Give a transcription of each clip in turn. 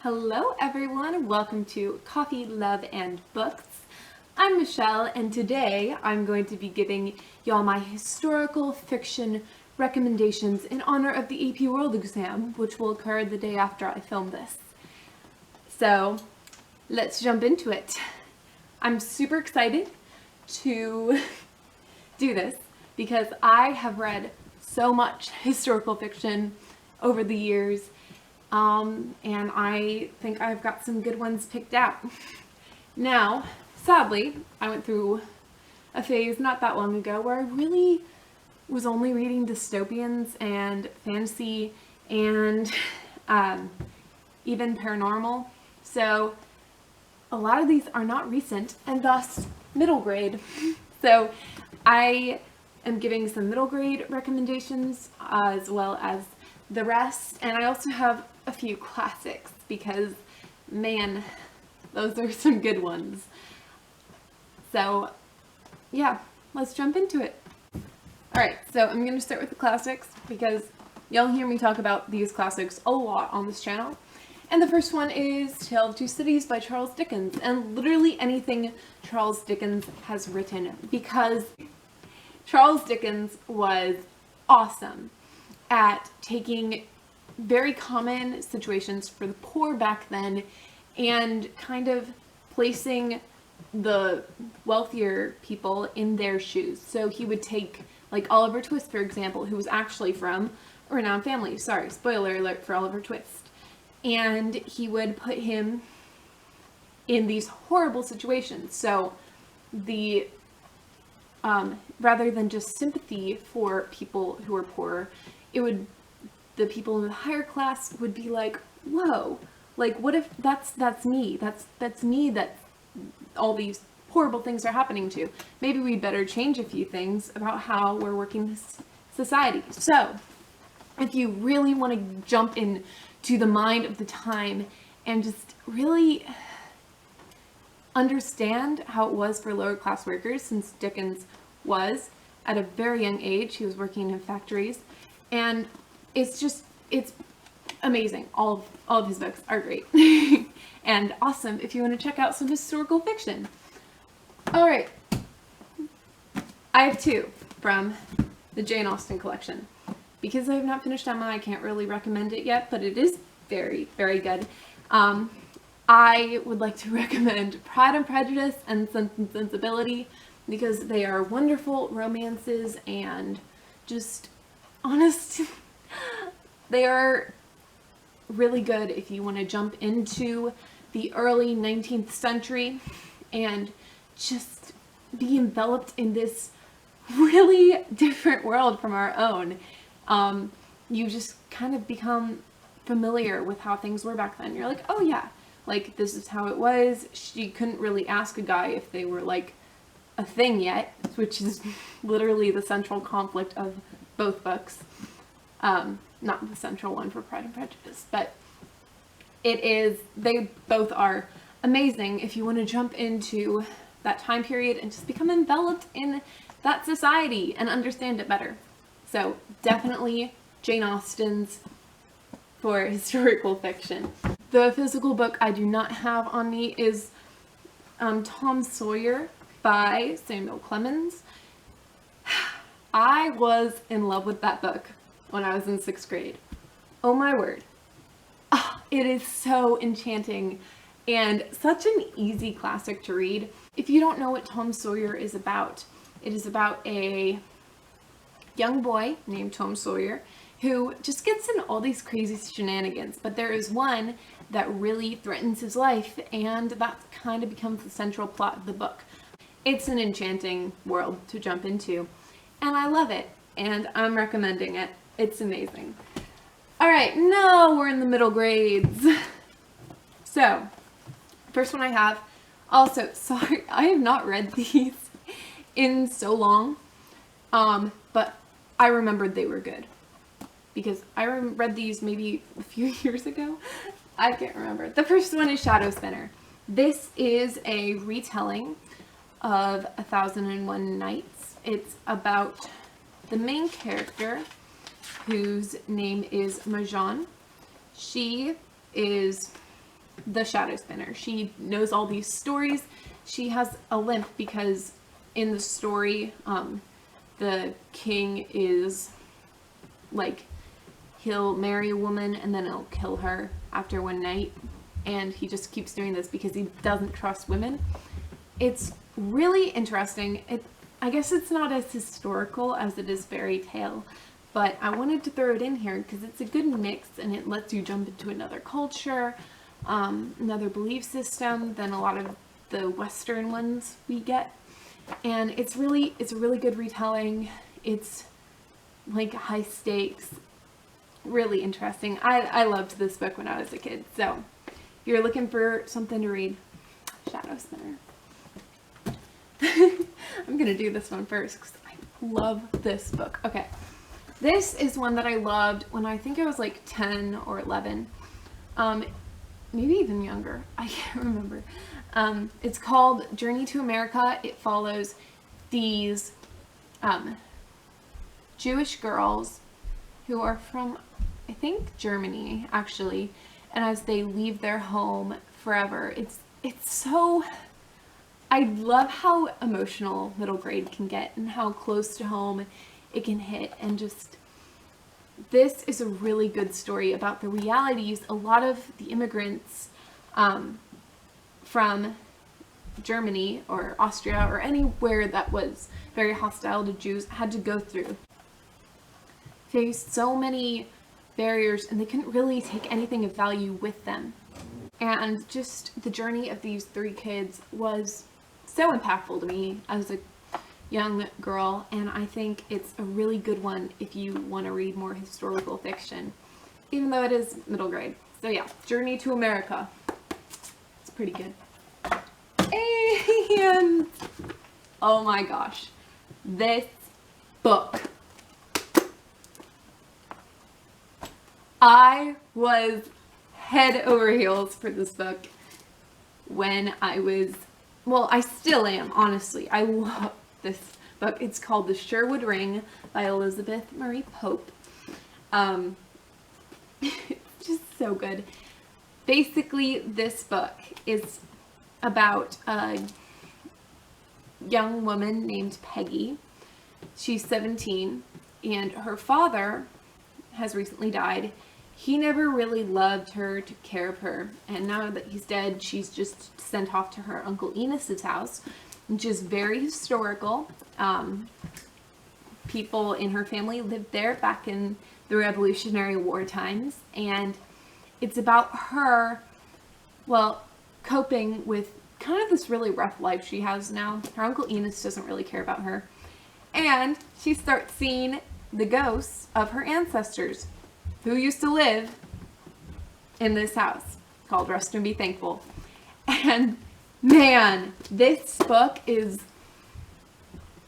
Hello everyone, welcome to Coffee, Love, and Books. I'm Michelle, and today I'm going to be giving y'all my historical fiction recommendations in honor of the AP World exam, which will occur the day after I film this. So let's jump into it. I'm super excited to do this because I have read so much historical fiction over the years. And I think I've got some good ones picked out. Now, sadly, I went through a phase not that long ago where I really was only reading dystopians and fantasy and even paranormal. So a lot of these are not recent and thus middle grade. So I am giving some middle grade recommendations as well as the rest, and I also have a few classics because, man, those are some good ones. So yeah, let's jump into it. Alright, so I'm going to start with the classics because y'all hear me talk about these classics a lot on this channel. And the first one is Tale of Two Cities by Charles Dickens, and literally anything Charles Dickens has written, because Charles Dickens was awesome at taking very common situations for the poor back then and kind of placing the wealthier people in their shoes. So he would take, like, Oliver Twist, for example, who was actually from a renowned family. Sorry, spoiler alert for Oliver Twist. And he would put him in these horrible situations. So the rather than just sympathy for people who are poor, the people in the higher class would be like, whoa, like, what if that's me, that's me that all these horrible things are happening to. Maybe we better change a few things about how we're working this society. So if you really want to jump in to the mind of the time and just really understand how it was for lower class workers, since Dickens was at a very young age, he was working in factories, and it's amazing. All of his books are great and awesome if you want to check out some historical fiction. All right, I have two from the Jane Austen collection. Because I have not finished Emma, I can't really recommend it yet, but it is very, very good. I would like to recommend Pride and Prejudice and Sense and Sensibility because they are wonderful romances and just honest. They are really good if you want to jump into the early 19th century and just be enveloped in this really different world from our own. You just kind of become familiar with how things were back then. You're like, oh yeah, like, this is how it was. She couldn't really ask a guy if they were, like, a thing yet, which is literally the central conflict of both books. Not the central one for Pride and Prejudice, but they both are amazing if you want to jump into that time period and just become enveloped in that society and understand it better. So definitely Jane Austen's for historical fiction. The physical book I do not have on me is Tom Sawyer by Samuel Clemens. I was in love with that book when I was in 6th grade. Oh my word. Oh, it is so enchanting and such an easy classic to read. If you don't know what Tom Sawyer is about, it is about a young boy named Tom Sawyer who just gets in all these crazy shenanigans, but there is one that really threatens his life, and that kind of becomes the central plot of the book. It's an enchanting world to jump into, and I love it, and I'm recommending it. It's amazing. Alright, now we're in the middle grades. So, first one I have, also, sorry, I have not read these in so long, but I remembered they were good. Because I read these maybe a few years ago. I can't remember. The first one is Shadow Spinner. This is a retelling of 1001 Nights. It's about the main character, whose name is Marjan. She is the shadow spinner. She knows all these stories. She has a limp because in the story, the king is like, he'll marry a woman and then he'll kill her after one night. And he just keeps doing this because he doesn't trust women. It's really interesting. I guess it's not as historical as it is fairy tale, but I wanted to throw it in here because it's a good mix and it lets you jump into another culture, another belief system than a lot of the Western ones we get. And it's a really good retelling. It's like high stakes, really interesting. I loved this book when I was a kid. So if you're looking for something to read, Shadow Spinner. I'm gonna do this one first because I love this book. Okay, this is one that I loved when I think I was like 10 or 11, maybe even younger. I can't remember. It's called Journey to America. It follows these Jewish girls who are from, I think, Germany actually, and as they leave their home forever, it's so. I love how emotional middle grade can get and how close to home it can hit, and just, this is a really good story about the realities. A lot of the immigrants from Germany or Austria or anywhere that was very hostile to Jews had to go through. Faced so many barriers and they couldn't really take anything of value with them. And just the journey of these three kids was so impactful to me as a young girl, and I think it's a really good one if you want to read more historical fiction, even though it is middle grade. So yeah, Journey to America. It's pretty good. And oh my gosh, this book. I was head over heels for this book when I was, well, I still am, honestly. I love this book. It's called The Sherwood Ring by Elizabeth Marie Pope. It's just so good. Basically, this book is about a young woman named Peggy. She's 17, and her father has recently died. He never really loved her, took care of her, and now that he's dead, she's just sent off to her Uncle Enos's house, which is very historical. People in her family lived there back in the Revolutionary War times, and it's about her, well, coping with kind of this really rough life she has now. Her Uncle Enos doesn't really care about her, and she starts seeing the ghosts of her ancestors who used to live in this house called Rest and Be Thankful. And man, this book is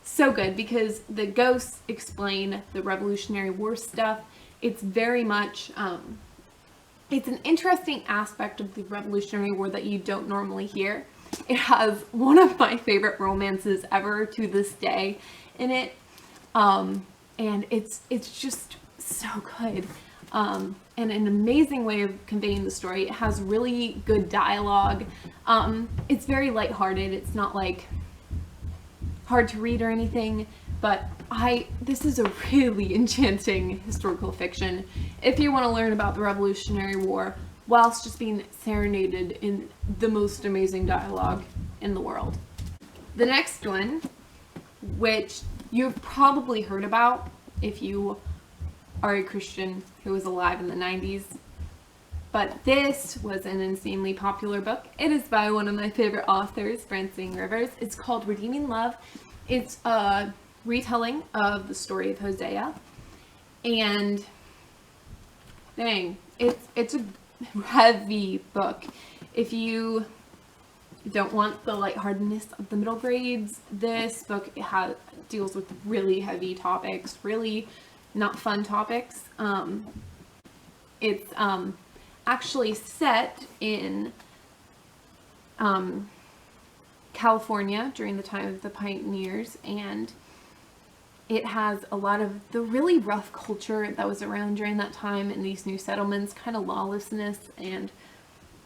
so good because the ghosts explain the Revolutionary War stuff. It's very much, it's an interesting aspect of the Revolutionary War that you don't normally hear. It has one of my favorite romances ever to this day in it. And it's just so good. And an amazing way of conveying the story. It has really good dialogue. It's very lighthearted. It's not like hard to read or anything, but this is a really enchanting historical fiction if you want to learn about the Revolutionary War whilst just being serenaded in the most amazing dialogue in the world. The next one, which you've probably heard about if you are a Christian who was alive in the 90s, but this was an insanely popular book. It is by one of my favorite authors, Francine Rivers. It's called Redeeming Love. It's a retelling of the story of Hosea, and dang, it's a heavy book. If you don't want the lightheartedness of the middle grades, this book deals with really heavy topics, really not fun topics. It's actually set in California during the time of the pioneers, and it has a lot of the really rough culture that was around during that time in these new settlements, kind of lawlessness and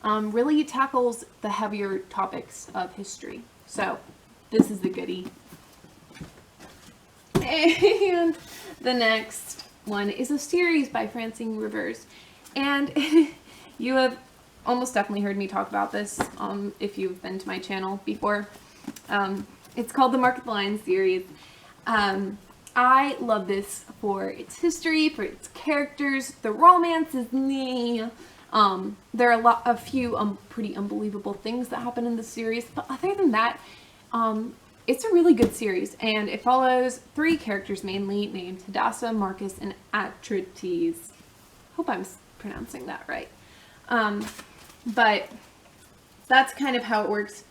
really tackles the heavier topics of history. So this is the goodie. And the next one is a series by Francine Rivers. And you have almost definitely heard me talk about this if you've been to my channel before. It's called the Mark the Lion series. I love this for its history, for its characters. The romance is there are a few pretty unbelievable things that happen in the series, but other than that, it's a really good series, and it follows 3 characters mainly named Hadassah, Marcus, and Atrites. Hope I'm pronouncing that right. But that's kind of how it works.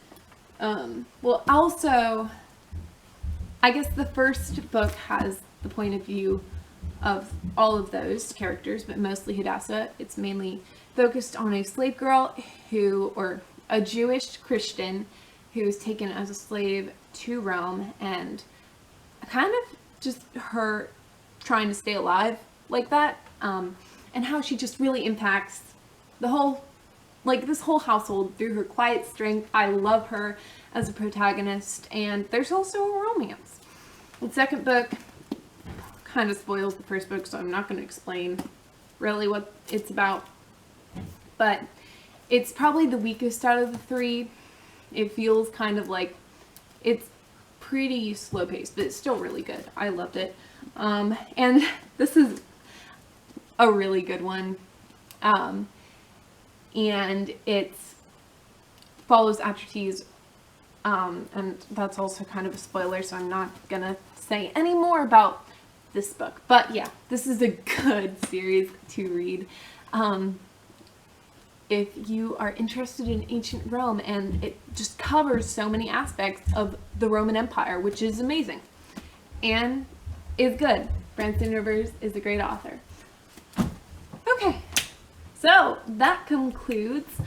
Well, also, I guess the first book has the point of view of all of those characters, but mostly Hadassah. It's mainly focused on a slave girl or a Jewish Christian who's taken as a slave to Rome, and kind of just her trying to stay alive like that, and how she just really impacts this whole household through her quiet strength. I love her as a protagonist, and there's also a romance. The second book kind of spoils the first book, so I'm not going to explain really what it's about, but it's probably the weakest out of the 3. It feels kind of like it's pretty slow paced, but it's still really good. I loved it. And this is a really good one. And it follows Atrites, and that's also kind of a spoiler, so I'm not gonna say any more about this book. But yeah, this is a good series to read. If you are interested in ancient Rome, and it just covers so many aspects of the Roman Empire, which is amazing and is good. Francine Rivers is a great author. Okay, so that concludes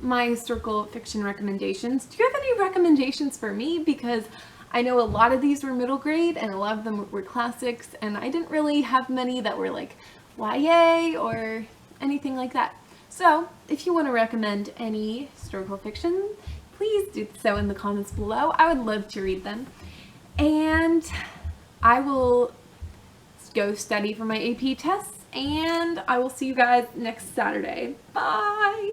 my historical fiction recommendations. Do you have any recommendations for me? Because I know a lot of these were middle grade and a lot of them were classics, and I didn't really have many that were like YA or anything like that. So, if you want to recommend any historical fiction, please do so in the comments below. I would love to read them. And I will go study for my AP tests, and I will see you guys next Saturday. Bye!